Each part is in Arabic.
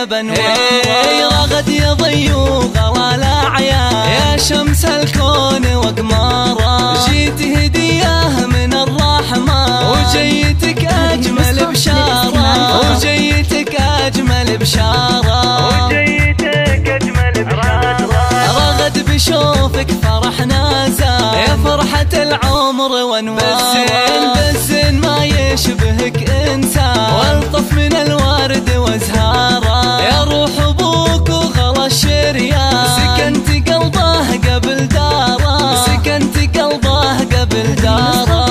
بانوار. رغد يضي وغلا الاعيان يا شمس الكون واقماره. جيت هديه من الرحمن وجيتك اجمل بشاره. وجيتك اجمل بشاره. رغد بشوفك فرحنا زاد يا فرحة العمر وانوار. بزين ما يشبهك انسان والطف من الورد وازهاره. يا روح ابوك وغلا الشريان سكنت قلبه قبل داره. سكنت قلبه قبل داره.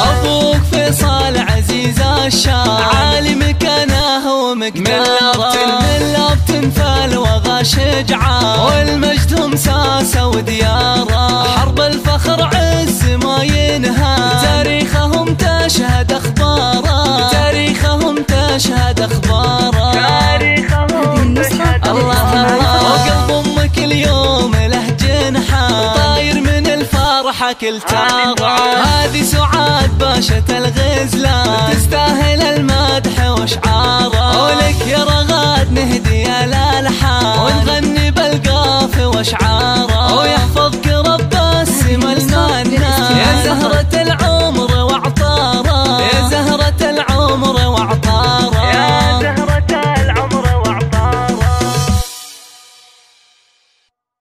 ابوك فيصل عزيز الشام عالي مكانه ومقداره. من فالوغى شجعان والمجد مساسه ودياره. حرب الفخر عز ما ينهى تاريخهم تشهد اخباره. تاريخهم تشهد اخباره. الله وقلب امك اليوم له جنحان طاير من الفرحه كل تاره. هذه سعاد باشا الغزلان تستاهل المدح واشعاره. ولك يا رغد نهدي الالحان ونغني بالقاف واشعاره. ويحفظك رب السما المنان يا زهرة